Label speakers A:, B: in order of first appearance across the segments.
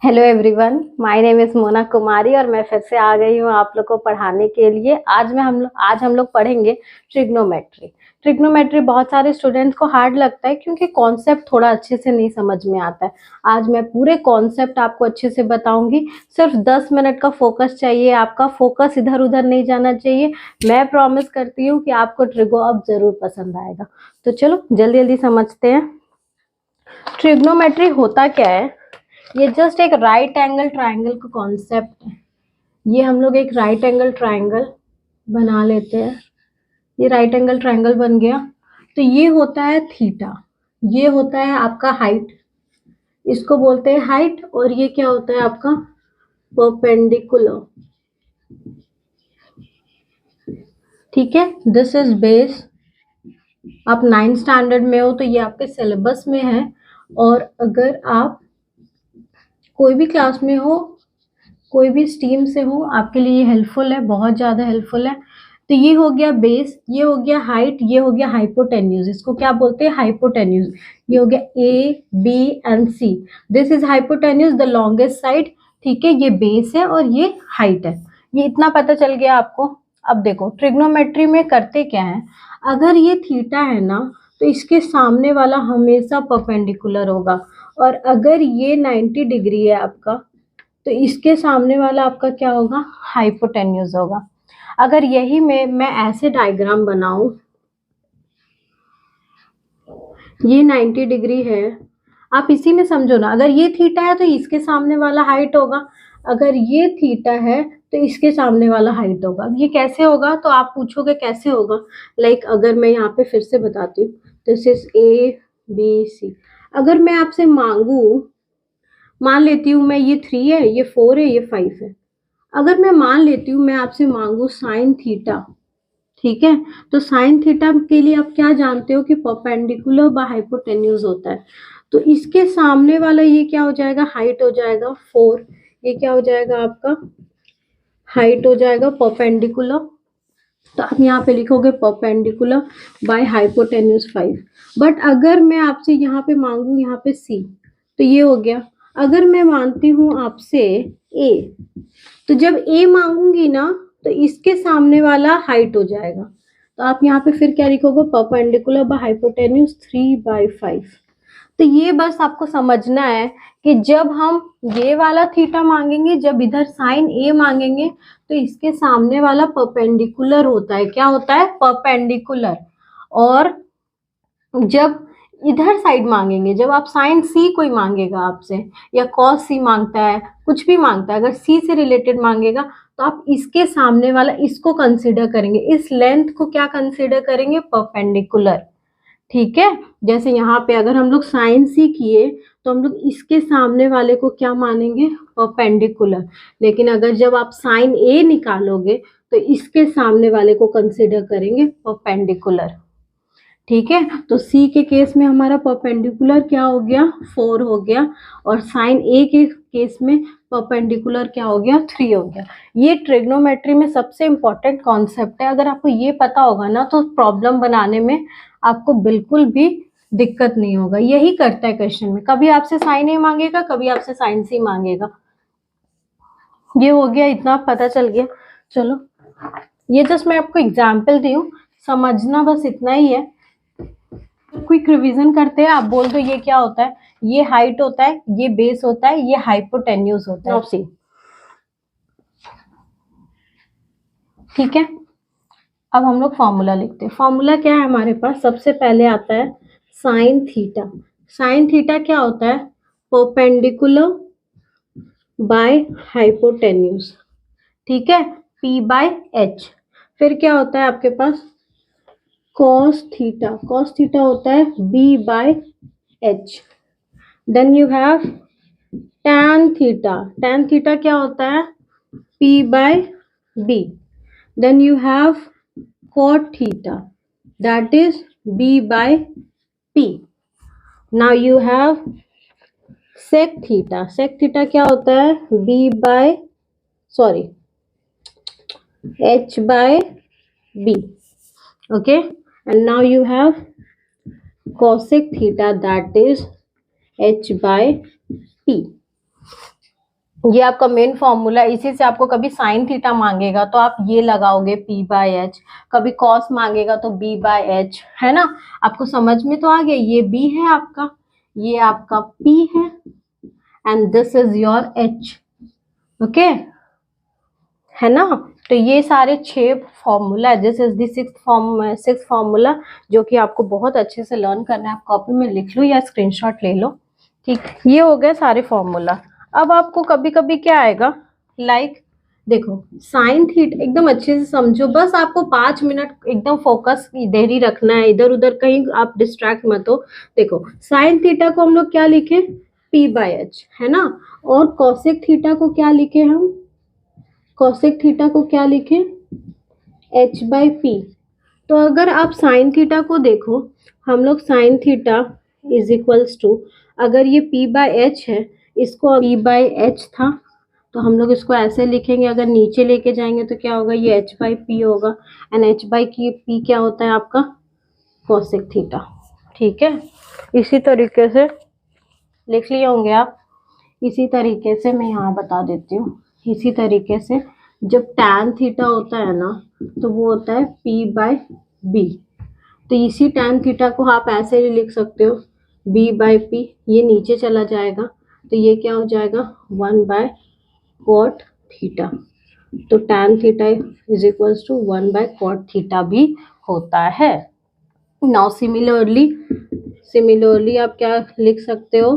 A: Hello everyone, my name is Mona Kumari और मैं फिर से आ गई हूँ आप लोग को पढ़ाने के लिए। आज हम लोग पढ़ेंगे ट्रिग्नोमेट्री। ट्रिग्नोमेट्री बहुत सारे स्टूडेंट्स को हार्ड लगता है क्योंकि कॉन्सेप्ट थोड़ा अच्छे से नहीं समझ में आता है। आज मैं पूरे कॉन्सेप्ट आपको अच्छे से बताऊंगी। सिर्फ 10 मिनट का फोकस चाहिए, आपका फोकस इधर उधर नहीं जाना चाहिए। मैं प्रॉमिस करती हूँ कि आपको ट्रिगो अब जरूर पसंद आएगा। तो चलो जल्दी जल्दी समझते हैं। ट्रिग्नोमेट्री होता क्या है? ये जस्ट एक राइट एंगल ट्राइंगल का कॉन्सेप्ट है। ये हम लोग एक राइट एंगल ट्राइंगल बना लेते हैं। ये राइट एंगल ट्राइंगल बन गया। तो ये होता है थीटा, ये होता है आपका हाइट, इसको बोलते हैं हाइट। और ये क्या होता है आपका परपेंडिकुलर। ठीक है, दिस इज बेस। आप 9th स्टैंडर्ड में हो तो ये आपके सिलेबस में है। और अगर आप कोई भी क्लास में हो, कोई भी स्ट्रीम से हो, आपके लिए हेल्पफुल है, बहुत ज़्यादा हेल्पफुल है। तो ये हो गया बेस, ये हो गया हाइट, ये हो गया हाइपोटेन्यूज। इसको क्या बोलते हैं? हाइपोटेन्यूज। ये हो गया A B and C. This is hypotenuse, the longest side. ठीक है, ये बेस है और ये हाइट है। ये इतना पता चल गया आपको। अब देखो ट्रिग्नोमेट्री में करते क्या है। अगर ये थीटा है ना, तो इसके सामने वाला हमेशा परपेंडिकुलर होगा। और अगर ये 90 डिग्री है आपका, तो इसके सामने वाला आपका क्या होगा? हाइपोटेन्यूज होगा। अगर यही मैं ऐसे डायग्राम बनाऊं, ये 90 डिग्री है, आप इसी में समझो ना। अगर ये थीटा है तो इसके सामने वाला हाइट होगा, अगर ये थीटा है तो इसके सामने वाला हाइट होगा। अब ये कैसे होगा? तो आप पूछोगे कैसे होगा। लाइक अगर मैं यहाँ पे फिर से बताती हूँ, this is A B C. अगर मैं आपसे मांगू, मान लेती हूँ मैं, ये 3 है, ये 4 है, ये 5 है। अगर मैं मान लेती हूँ, मैं आपसे मांगू साइन थीटा, ठीक है, तो साइन थीटा के लिए आप क्या जानते हो कि परपेंडिकुलर बाय हाइपोटेन्यूज होता है। तो इसके सामने वाला ये क्या हो जाएगा? हाइट हो जाएगा 4। ये क्या हो जाएगा आपका? हाइट हो जाएगा परपेंडिकुलर। तो आप यहाँ पे लिखोगे परपेंडिकुलर बाय हाइपोटेन्यूज 5। बट अगर मैं आपसे यहाँ पे मांगू, यहाँ पे सी, तो ये हो गया। अगर मैं मानती हूँ आपसे ए, तो जब ए मांगूंगी ना, तो इसके सामने वाला हाइट हो जाएगा। तो आप यहाँ पे फिर क्या लिखोगे? Perpendicular by hypotenuse 3/5। तो ये बस आपको समझना है कि जब हम ये वाला थीटा मांगेंगे, जब इधर साइन ए मांगेंगे, तो इसके सामने वाला परपेंडिकुलर होता है। क्या होता है? परपेंडिकुलर। और जब इधर साइड मांगेंगे, जब आप साइन सी कोई मांगेगा आपसे, या कॉस सी मांगता है, कुछ भी मांगता है, अगर सी से रिलेटेड मांगेगा, तो आप इसके सामने वाला इसको कंसीडर करेंगे, इस लेंथ को क्या कंसीडर करेंगे? परपेंडिकुलर। ठीक है, जैसे यहाँ पे अगर हम लोग साइन सी किए, तो हम लोग इसके सामने वाले को क्या मानेंगे? परपेंडिकुलर। लेकिन अगर जब आप साइन ए निकालोगे, तो इसके सामने वाले को कंसीडर करेंगे परपेंडिकुलर। ठीक है, तो सी के केस में हमारा परपेंडिकुलर क्या हो गया? 4 हो गया। और साइन ए के केस में परपेंडिकुलर क्या हो गया? 3 हो गया। ये ट्रिग्नोमेट्री में सबसे इंपॉर्टेंट कॉन्सेप्ट है। अगर आपको ये पता होगा ना, तो प्रॉब्लम बनाने में आपको बिल्कुल भी दिक्कत नहीं होगा। यही करता है क्वेश्चन में, कभी आपसे साइन ए मांगेगा, कभी आपसे साइन सी मांगेगा। ये हो गया, इतना पता चल गया। चलो, ये जस्ट मैं आपको एग्जाम्पल दी हूँ, समझना बस इतना ही है। क्विक रिवीजन करते हैं। आप बोल दो ये क्या होता है? ये हाइट होता है, ये बेस होता है, ये हाइपोटेन्यूज होता है। ठीक है, अब हम लोग फॉर्मूला लिखते हैं। फॉर्मूला क्या है हमारे पास? सबसे पहले आता है साइन थीटा। साइन थीटा क्या होता है? Perpendicular by hypotenuse. ठीक है, P बाय H। फिर क्या होता है आपके पास? cos theta. cos थीटा होता है B by H। Then you have tan theta. tan theta क्या होता है? P by B। Then you have cot theta, that is B by P. Now you have sec theta. sec theta क्या होता है? B by H by B. Okay, and now you have cosec theta, that is H by P. ये आपका main formula, इसी से आपको कभी sine theta मांगेगा तो आप ये लगाओगे p/h, कभी कॉस मांगेगा तो b/h, है ना। आपको समझ में तो आ गया, ये b है आपका, ये आपका p है, and this is your h, okay, है ना। तो ये सारे 6 formula, this is the sixth formula, जो कि आपको बहुत अच्छे से लर्न करना है। आप कॉपी में लिख लो या स्क्रीनशॉट ले लो, ठीक। ये हो गए सारे फॉर्मूला। अब आपको कभी कभी क्या आएगा, लाइक देखो साइन थीटा, एकदम अच्छे से समझो, बस आपको 5 मिनट एकदम फोकस इधर ही रखना है, इधर उधर कहीं आप डिस्ट्रैक्ट मत हो। देखो साइन थीटा को हम लोग क्या लिखे, p/h, है ना। और कॉसेक थीटा को क्या लिखे हम, कॉसेक थीटा को क्या लिखे, h/p। तो अगर आप साइन थीटा को देखो, हम लोग sine theta is equals to, अगर ये p/h है, इसको p/h था, तो हम लोग इसको ऐसे लिखेंगे, अगर नीचे लेके जाएंगे तो क्या होगा, ये h/p होगा, एंड h/p क्या होता है आपका, कॉसेक थीटा, ठीक है। इसी तरीके से लिख लिए होंगे आप, इसी तरीके से मैं यहाँ बता देती हूँ। इसी तरीके से जब tan थीटा होता है ना, तो वो होता है p/b, तो इसी tan थीटा को आप ऐसे भी लिख सकते हो, b/p, ये नीचे चला जाएगा तो ये क्या हो जाएगा, 1/cot थीटा। तो tan theta is equals to 1/cot theta भी होता है। नाउ सिमिलरली आप क्या लिख सकते हो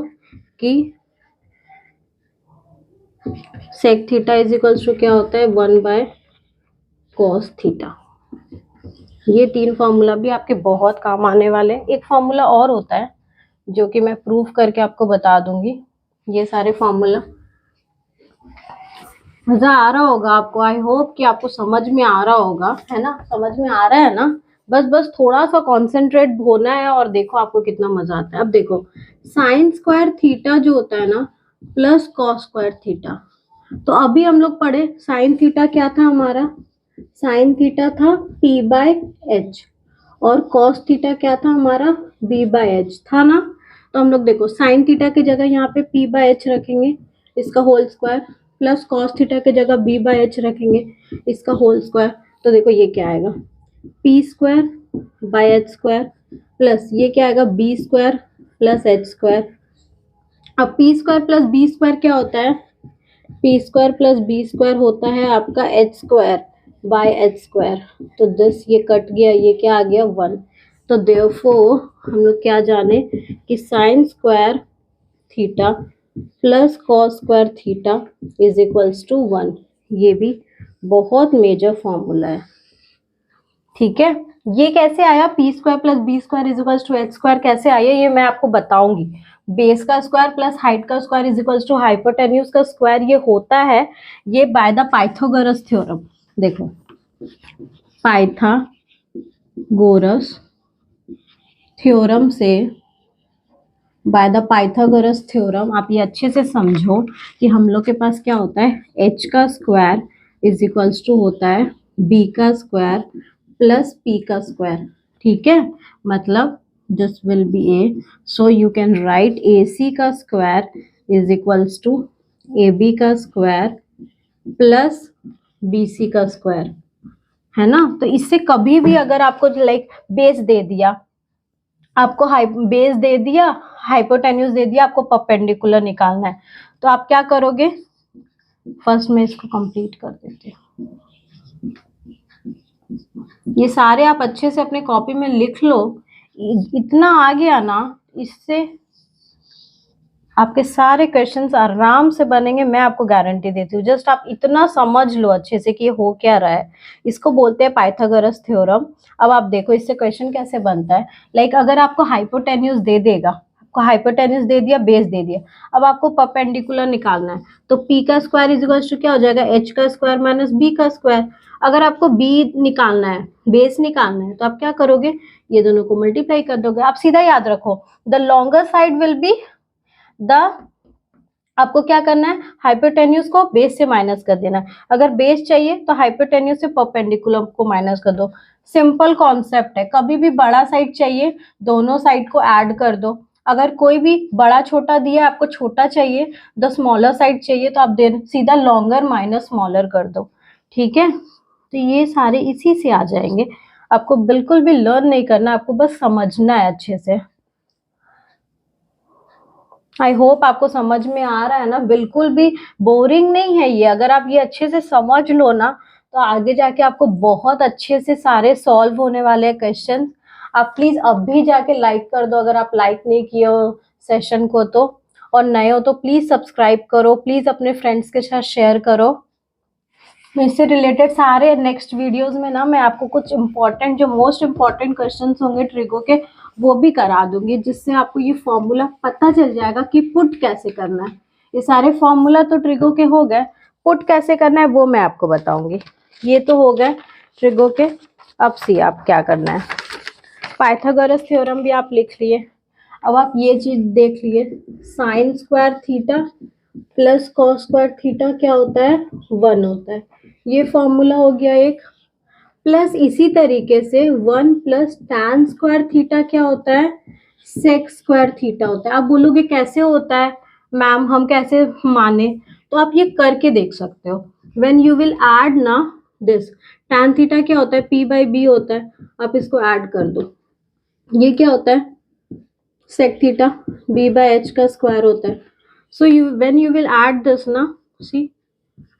A: कि sec theta is equals to क्या होता है, 1/cos थीटा। ये 3 फॉर्मूला भी आपके बहुत काम आने वाले हैं। एक फॉर्मूला और होता है जो कि मैं प्रूफ करके आपको बता दूंगी। ये सारे फॉर्मूला, मजा आ रहा होगा आपको, आई होप कि आपको समझ में आ रहा होगा, है ना, समझ में आ रहा है ना। बस थोड़ा सा कॉन्सेंट्रेट होना है और देखो आपको कितना मजा आता है। अब देखो साइन स्क्वायर थीटा जो होता है ना, प्लस कॉस स्क्वायर थीटा, तो अभी हम लोग पढ़े साइन थीटा क्या था हमारा, साइन थीटा था p/h, और कॉस थीटा क्या था हमारा, b/h था ना। तो हम लोग देखो साइन थीटा की जगह यहाँ पे p/h रखेंगे, इसका whole square, plus cos theta की जगह b/h रखेंगे, इसका होल स्क्वायर। तो देखो ये क्या आएगा, p²/h², प्लस ये क्या आएगा, b² + h²। अब p² + b² क्या होता है, p² + b² होता है आपका h²/h²। तो दिस ये कट गया, ये क्या आ गया, 1। तो देयरफॉर हम लोग क्या जाने कि sine square theta plus cos square theta is equals to 1। ये भी बहुत मेजर फॉर्मूला है, ठीक है। ये कैसे आया, p² + b² is equals to h² कैसे आया, ये मैं आपको बताऊंगी। बेस का स्क्वायर प्लस हाइट का square is equals to hypotenuse का स्क्वायर, ये होता है ये बाय द पाइथागोरस थ्योरम। देखो पाइथागोरस थ्योरम से, बाय द पाइथागोरस थ्योरम, आप ये अच्छे से समझो कि हम लोग के पास क्या होता है, h का स्क्वायर इज इक्वल्स टू होता है b का स्क्वायर प्लस p का स्क्वायर, ठीक है। मतलब this will be a, so you can write ac का square is equals to ab का स्क्वायर प्लस bc का स्क्वायर, है ना। तो इससे कभी भी अगर आपको लाइक बेस दे दिया, आपको बेस दे दिया, हाइपोटेन्यूज दे दिया, आपको परपेंडिकुलर निकालना है, तो आप क्या करोगे, फर्स्ट में इसको कंप्लीट कर देते हो। ये सारे आप अच्छे से अपने कॉपी में लिख लो, इतना आ गया ना, इससे आपके सारे क्वेश्चंस आराम से बनेंगे, मैं आपको गारंटी देती हूँ। जस्ट आप इतना समझ लो अच्छे से कि हो क्या रहा है, इसको बोलते हैं पाइथागोरस थ्योरम। अब आप देखो इससे क्वेश्चन कैसे बनता है, लाइक अगर आपको हाइपोटेन्यूज दे देगा, आपको हाइपोटेन्यूज दे दिया, बेस दे दिया, अब आपको परपेंडिकुलर निकालना है, तो p का स्क्वायर इज इक्वल टू क्या हो जाएगा, h का स्क्वायर माइनस b का स्क्वायर। अगर आपको b निकालना है, बेस निकालना है, तो आप क्या करोगे, ये दोनों को मल्टीप्लाई कर दोगे। आप सीधा याद रखो, the longer side will be the, आपको क्या करना है, हाइपोटेन्यूज को बेस से माइनस कर देना है। अगर बेस चाहिए तो हाइपोटेन्यूज से परपेंडिकुलर को माइनस कर दो। सिंपल कॉन्सेप्ट है। कभी भी बड़ा साइड चाहिए, दोनों साइड को ऐड कर दो। अगर कोई भी बड़ा छोटा दिया, आपको छोटा चाहिए, द स्मॉलर साइड चाहिए, तो आप दे सीधा लॉन्गर माइनस स्मॉलर कर दो, ठीक है। तो ये सारे इसी से आ जाएंगे, आपको बिल्कुल भी लर्न नहीं करना, आपको बस समझना है अच्छे से। आई होप आपको समझ में आ रहा है ना, बिल्कुल भी बोरिंग नहीं है ये। अगर आप ये अच्छे से समझ लो ना, तो आगे जाके आपको बहुत अच्छे से सारे सॉल्व होने वाले हैं क्वेश्चन। आप प्लीज अभी जाके लाइक कर दो अगर आप लाइक नहीं किए हो सेशन को तो, और नए हो तो प्लीज सब्सक्राइब करो, प्लीज अपने फ्रेंड्स के साथ शेयर करो। इससे रिलेटेड सारे नेक्स्ट वीडियोस में ना मैं आपको कुछ इंपॉर्टेंट, जो मोस्ट इंपॉर्टेंट क्वेश्चंस होंगे ट्रिगो के, वो भी करा दूंगी, जिससे आपको ये फॉर्मूला पता चल जाएगा कि पुट कैसे करना है। ये सारे फॉर्मूला तो ट्रिगो के हो गए, पुट कैसे करना है वो मैं आपको बताऊंगी। ये तो हो गए ट्रिगो के। अब सी आप क्या करना है, पाइथागोरस थ्योरम भी आप लिख लिए। अब आप ये चीज देख लिए, sign square theta plus cos square theta क्या होता है, 1 होता है। ये फॉर्मूला हो गया एक। प्लस इसी तरीके से 1 प्लस टैन स्क्वायर थीटा क्या होता है, सेक स्क्वायर थीटा होता है। आप बोलोगे कैसे होता है मैम, हम कैसे माने, तो आप ये करके देख सकते हो। व्हेन यू विल ऐड ना दिस, टैन थीटा क्या होता है, पी बाई बी होता है, आप इसको ऐड कर दो। ये क्या होता है, sec theta b by h का स्क्वायर होता है। So you when you will add this ना, सी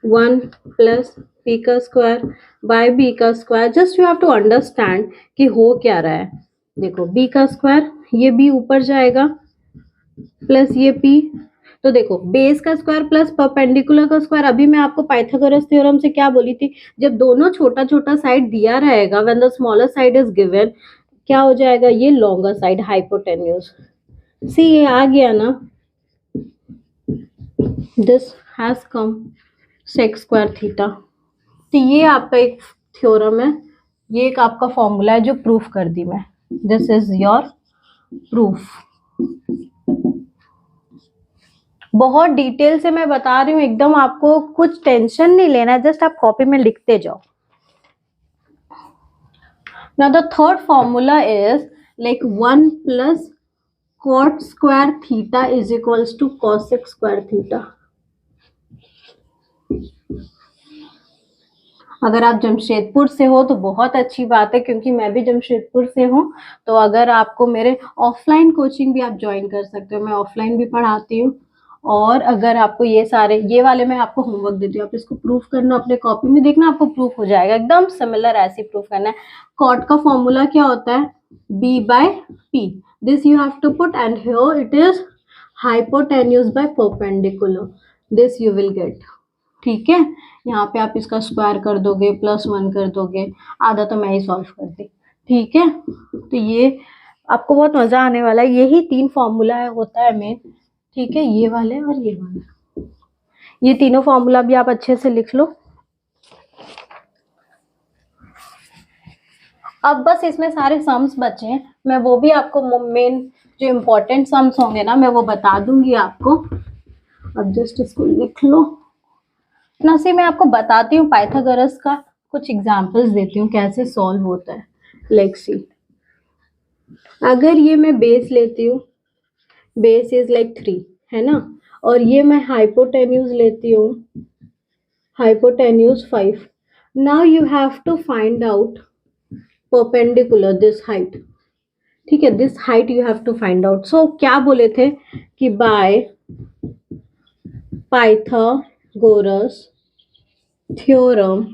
A: 1 प्लस p का स्क्वायर बाय b का square, just you have to understand कि हो क्या रहा है। देखो b का स्क्वायर, ये b ऊपर जाएगा प्लस ये p, तो देखो बेस का स्क्वायर प्लस परपेंडिकुलर का स्क्वायर। अभी मैं आपको पाइथागोरस थ्योरम से क्या बोली थी, जब दोनों छोटा छोटा साइड दिया रहेगा, when the smaller side is given, क्या हो जाएगा, ये लॉन्गर साइड हाइपोटेन्यूज। सी ये आ गया ना, this has come sec square theta. तो ये आपका एक थ्योरम है, ये एक आपका फॉर्मूला है जो प्रूफ कर दी मैं। This is your proof. बहुत डिटेल से मैं बता रही हूँ, एकदम आपको कुछ टेंशन नहीं लेना है, जस्ट आप कॉपी में लिखते जाओ। Now the third formula is like 1 plus cot square theta is equals to cosec square theta. अगर आप जमशेदपुर से हो तो बहुत अच्छी बात है, क्योंकि मैं भी जमशेदपुर से हूँ। तो अगर आपको मेरे ऑफलाइन कोचिंग भी आप ज्वाइन कर सकते हो, मैं ऑफलाइन भी पढ़ाती हूँ। और अगर आपको ये सारे, ये वाले मैं आपको होमवर्क देती हूँ, आप इसको प्रूफ करना, अपने कॉपी में देखना, आपको प्रूफ हो जाएगा एकदम सिमिलर, ऐसे प्रूफ करना है। कॉट का फॉर्मूला क्या होता है, b by p, this you have to put, and here it is hypotenuse by perpendicular, this you will get, ठीक है। यहाँ पे आप इसका स्क्वायर कर दोगे, +1 कर दोगे, आधा तो मैं ही सॉल्व करती, ठीक है। तो ये आपको बहुत मजा आने वाला है, यही 3 फॉर्मूला होता है मेन, ठीक है, ये वाले और ये वाले, ये तीनों फॉर्मूला भी आप अच्छे से लिख लो। अब बस इसमें सारे सम्स बचे हैं, मैं वो भी आपको मेन जो इम्पोर्टेंट सम्स होंगे ना, मैं वो बता दूंगी आपको। अब जस्ट इसको लिख लो ना। से मैं आपको बताती हूँ पाइथागोरस का कुछ एग्जांपल्स देती हूँ कैसे सॉल्व होता है। लेट्स सी, अगर ये मैं बेस लेती हूँ, बेस इज लाइक 3 है ना, और ये मैं हाइपोटेन्यूज लेती हूँ, hypotenuse 5। Now you have to find out perpendicular this height, ठीक है, this height you have to find out. So क्या बोले थे कि by Pythagoras theorem,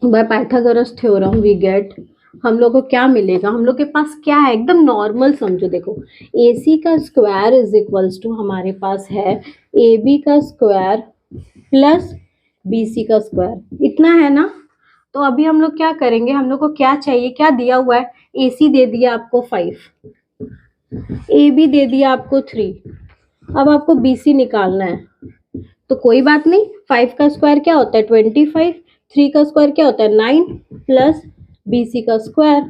A: by Pythagoras theorem we get, हम लोग को क्या मिलेगा, हम लोग के पास क्या है, एकदम नॉर्मल समझो। देखो AC का स्क्वायर इज इक्वल्स टू हमारे पास है AB का स्क्वायर प्लस BC का स्क्वायर, इतना है ना। तो अभी हम लोग क्या करेंगे, हम लोग को क्या चाहिए, क्या दिया हुआ है, AC दे दिया आपको 5, AB दे दिया आपको 3, अब आपको BC निकालना है। तो कोई बात नहीं, 5 का स्क्वायर क्या होता है 25, 3 का स्क्वायर क्या होता है 9, प्लस BC का स्क्वायर,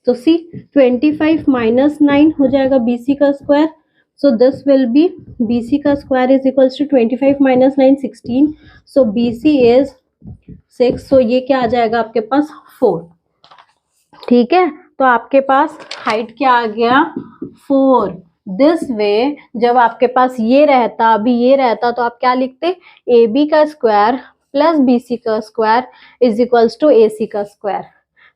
A: तो सी 25 माइनस 9 हो जाएगा BC का square. So this will be BC का square is equals to 25 minus 9 16, so BC is 6, so ये क्या आ जाएगा आपके पास 4, ठीक है। तो आपके पास हाइट क्या आ गया 4। दिस वे जब आपके पास ये रहता, अभी ये रहता, तो आप क्या लिखते, ए बी का स्क्वायर प्लस बी सी का स्क्वायर इज इक्वल्स टू ए सी का स्क्वायर।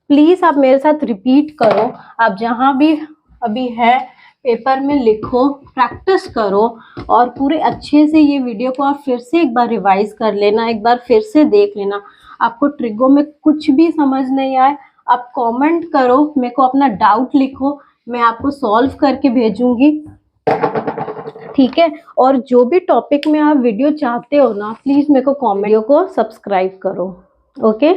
A: प्लीज आप मेरे साथ रिपीट करो, आप जहां भी अभी है पेपर में लिखो, प्रैक्टिस करो और पूरे अच्छे से ये वीडियो को आप फिर से एक बार रिवाइज कर लेना, एक बार फिर से देख लेना। आपको ट्रिगो में कुछ भी समझ नहीं आए, आप कमेंट करो, मेरे को अपना डाउट लिखो, मैं आपको सॉल्व करके भेजूंगी, ठीक है। और जो भी टॉपिक में आप वीडियो चाहते हो ना, प्लीज मेरे को कमेंट को सब्सक्राइब करो, ओके।